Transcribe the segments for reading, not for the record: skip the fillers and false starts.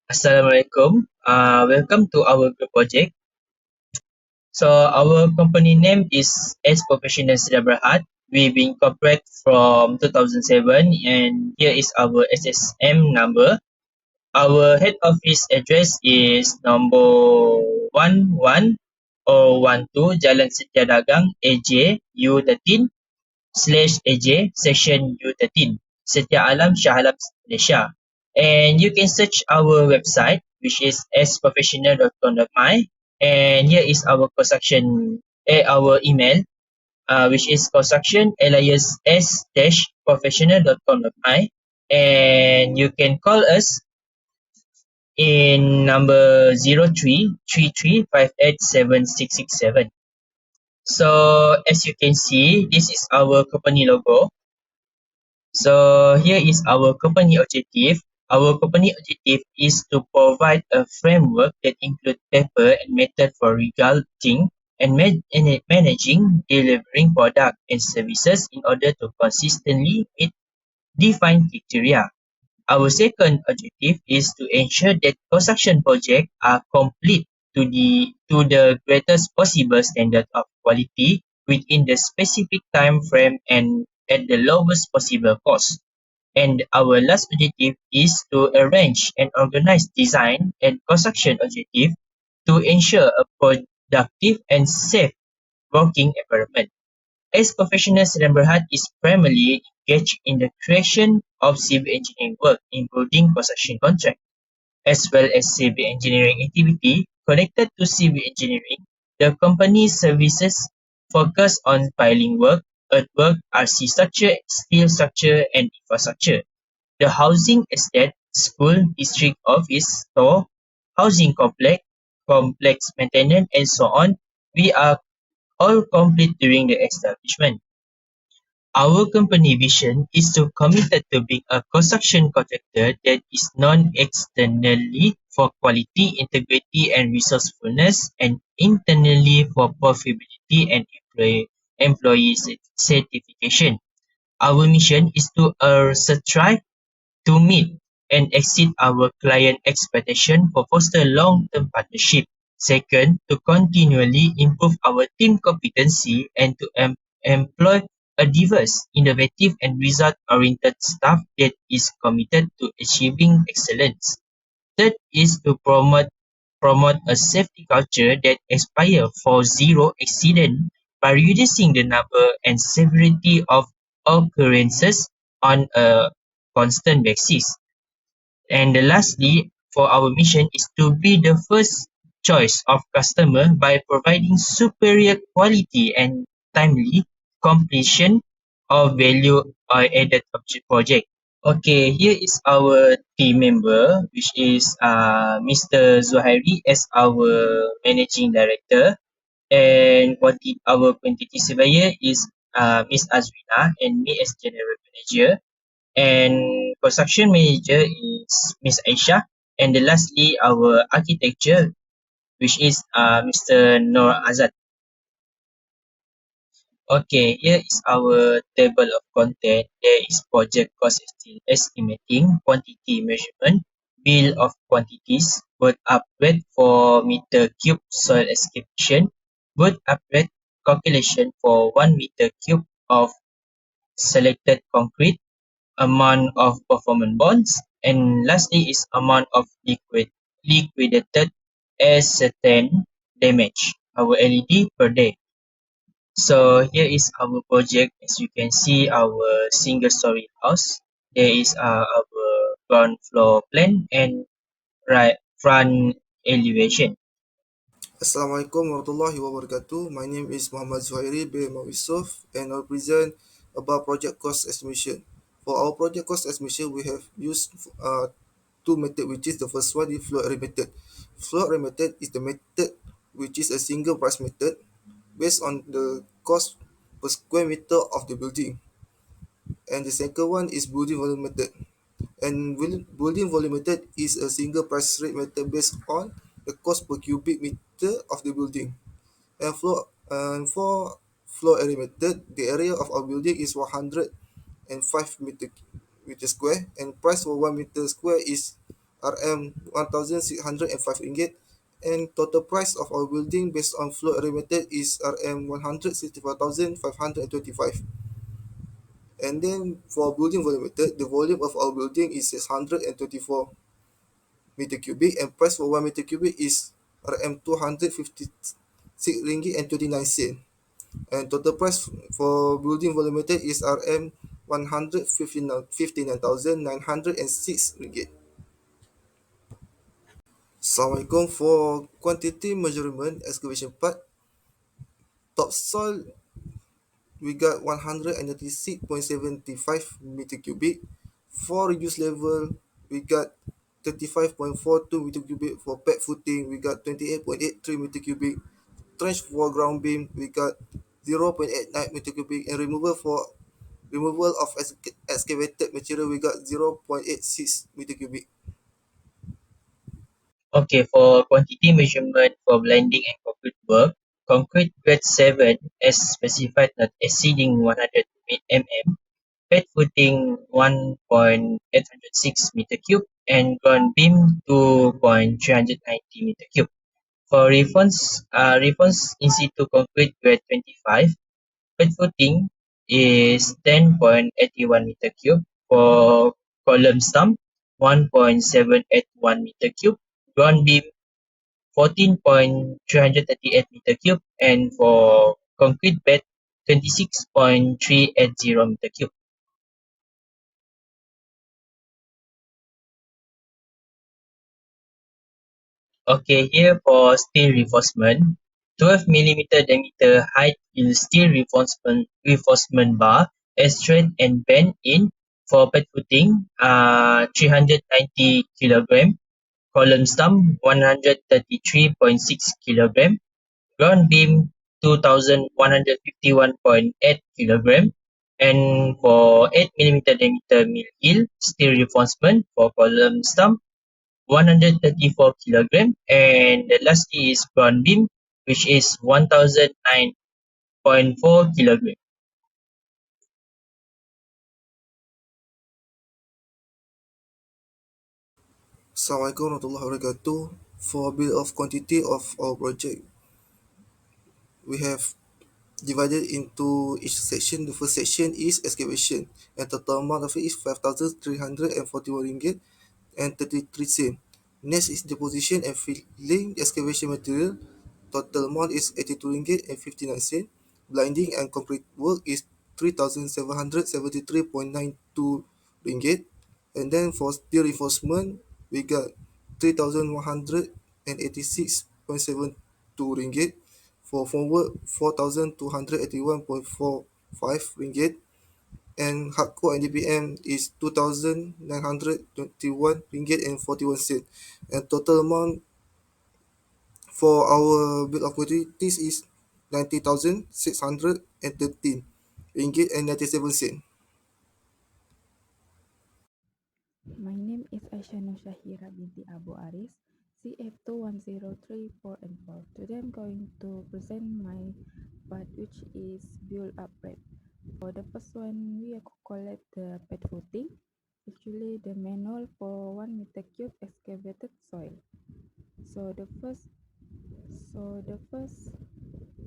Assalamualaikum. Welcome to our group project. So our company name is S Professional Berhad. We've been corporate from 2007 and here is our SSM number. Our head office address is number 11 Jalan Setia Dagang AJ U13/AJ section U13 Setia Alam Shah Alam Malaysia. And you can search our website which is sprofessional.com.my, and here is our construction our email which is construction alias s-professional.com.my, and you can call us in number 0333587667. So as you can see, this is our company logo. So here is our company objective. Our company objective is to provide a framework that includes paper and method for regulating and managing delivering product and services in order to consistently meet defined criteria. Our second objective is to ensure that construction projects are complete to the greatest possible standard of quality within the specific time frame and at the lowest possible cost. And our last objective is to arrange and organize design and construction objective to ensure a productive and safe working environment. As professionals, Berhad is primarily engaged in the creation of civil engineering work, including construction contract, as well as civil engineering activity connected to civil engineering. The company's services focus on piling work, earthwork, RC structure, steel structure, and infrastructure. The housing estate, school, district office, store, housing complex maintenance, and so on, we are all complete during the establishment. Our company vision is to committed to being a construction contractor that is known externally for quality, integrity, and resourcefulness, and internally for profitability and employee certification. Our mission is to strive to meet and exceed our client expectation for foster long-term partnership. Second, to continually improve our team competency and to employ a diverse, innovative, and result-oriented staff that is committed to achieving excellence. Third is to promote a safety culture that aspires for zero accident by reducing the number and severity of occurrences on a constant basis. And lastly, for our mission is to be the first choice of customer by providing superior quality and timely completion of value added project. Okay, here is our team member, which is Mr. Zuhairi as our managing director, and our quantity surveyor is Miss Azrina and me as general manager, and construction manager is Miss AISYAH, and then lastly our architecture, which is Mr. Nur Azad. Okay, here is our table of content. There is project cost estimating, quantity measurement, bill of quantities, word upgrade for meter cube soil excavation, word upgrade calculation for 1 meter cube of selected concrete, amount of performance bonds, and lastly is amount of liquidated ascertained damage, our LED per day. So here is our project. As you can see, our single story house. There is our ground floor plan and right front elevation. Assalamualaikum warahmatullahi wabarakatuh. My name is Muhammad Zuhairi bin YUSOF and I'll present about project cost estimation. For our project cost estimation, we have used two methods, which is the first one is flow area method. Flow area method is the method which is a single price method based on the cost per square meter of the building. And the second one is building volume method. And building volume method is a single price rate method based on the cost per cubic meter of the building. And for floor area method, the area of our building is 105 meter square, and price for 1 meter square is RM 1,605 ringgit, and total price of our building based on floor area method is RM 164,525. And then for building volume method, the volume of our building is 624 meter cubic, and price for 1 meter cubic is RM 256 ringgit and 29 cent. And total price for building volume method is RM 159,906 ringgit. Assalamualaikum. For quantity measurement excavation part, topsoil we got 196.75 meter cubic. For reduce level, we got 35.42 meter cubic. For pad footing, we got 28.83 meter cubic. Trench for ground beam, we got 0.89 meter cubic. And removal of excavated material, we got 0.86 meter cubic. Okay, for quantity measurement for blending and concrete work, concrete grade 7 as specified not exceeding 100 mm, bed footing 1.806 meter cube, and ground beam 2.390 meter cube. For reference in situ concrete grade 25, bed footing is 10.81 meter cube. For column stump, 1.781 meter cube. Ground beam 14.338 meter cube, and for concrete bed 26.380 meter cube. Okay, here for steel reinforcement, 12 millimeter diameter height in steel reinforcement bar as straight and bent in for bed footing 390 kilogram, column stump 133.6 kilogram, ground beam 2151.8 kilogram, and for 8 millimeter diameter mill heel steel reinforcement for column stump 134 kilogram, and the lastly is ground beam, which is 1009.4 kilogram. Assalamualaikum warahmatullahi wabarakatuh. For bill of quantity of our project, we have divided into each section. The first section is excavation, and total amount of it is 5,341 ringgit and 33 cent. Next is deposition and filling excavation material. Total amount is 82 ringgit and 59 cent. Blinding and concrete work is 3,773.92 ringgit. And then for steel reinforcement, we got 3,186.72 ringgit. For formwork, 4,281.45 ringgit. And hardcore and DPM is 2,921 ringgit and 41 cent. And total amount for our bill of quantities is 90,613 ringgit and 97 cent. My name is SYAHIRA binti Abu Aris, CF2103 and 4. Today I'm going to present my part, which is build up prep. For the first one, we collect the bed footing, actually the manual for 1 meter cube excavated soil. So the first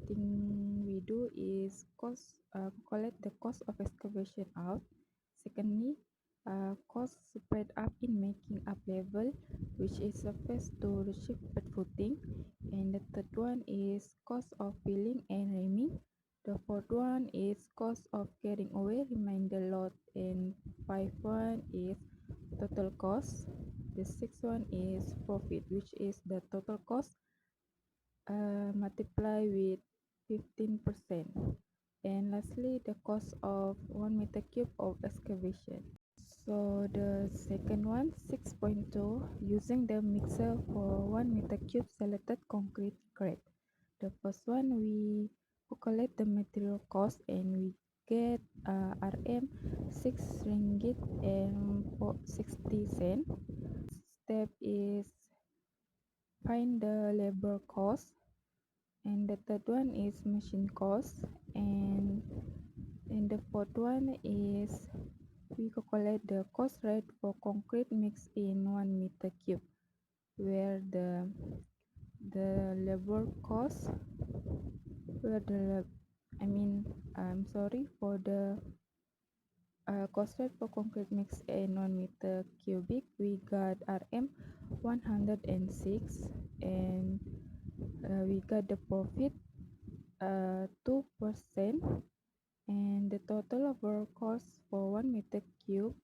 thing we do is collect the cost of excavation out. Secondly, cost spread up in making up level, which is surface to receive bed footing. And the third one is cost of filling and ramming. The fourth one is cost of carrying away remainder load, and fifth one is total cost. The sixth one is profit, which is the total cost multiply with 15%. And lastly, the cost of 1 meter cube of excavation. So the second one, 6.2, using the mixer for 1 meter cube selected concrete grade. The first one, we calculate the material cost and we get RM 6 ringgit and 60 cent. Step is find the labor cost, and the third one is machine cost, and the fourth one is we calculate the cost rate for concrete mix in 1 meter cube, where the labor cost, where the I'm sorry, for the cost rate for concrete mix in 1 meter cubic, we got RM 106, and we got the profit 2%, and the total labor cost for 1 meter cube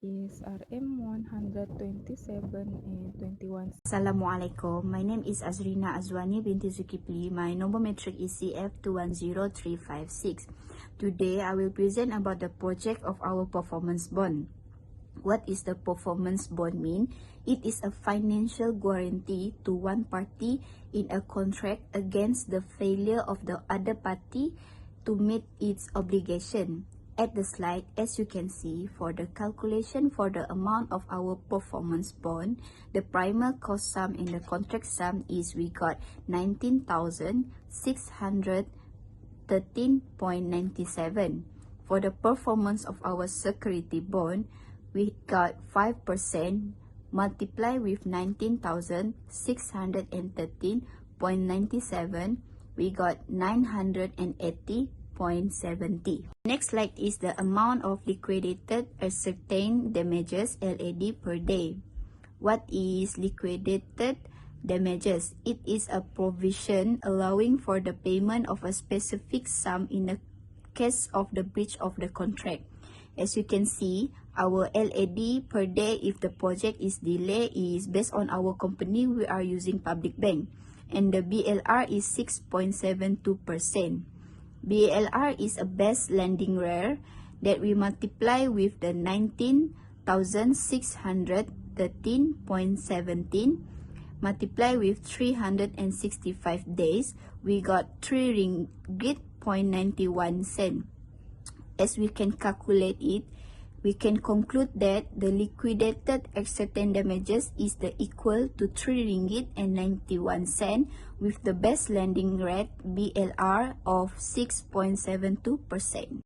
is RM 127 and 21. Assalamualaikum. My name is AZRINA binti ZULKIPLI. My number metric is CF210356. Today, I will present about the project of our performance bond. What is the performance bond mean? It is a financial guarantee to one party in a contract against the failure of the other party to meet its obligation. At the slide, as you can see, for the calculation for the amount of our performance bond, the primal cost sum and the contract sum is we got 19,613.97. For the performance of our security bond, we got 5% multiply with 19,613.97. We got 980.70. Next slide is the amount of liquidated ascertained damages LAD per day. What is liquidated damages? It is a provision allowing for the payment of a specific sum in the case of the breach of the contract. As you can see, our LAD per day if the project is delayed is based on our company, we are using public bank, and the BLR is 6.72%. BLR is a best lending rate that we multiply with the 19,613.17 multiply with 365 days, we got 3 ringgit 91 cent. As we can calculate it, we can conclude that the liquidated ascertained damages is the equal to 3 ringgit and 91 cent with the best lending rate BLR of 6.72%.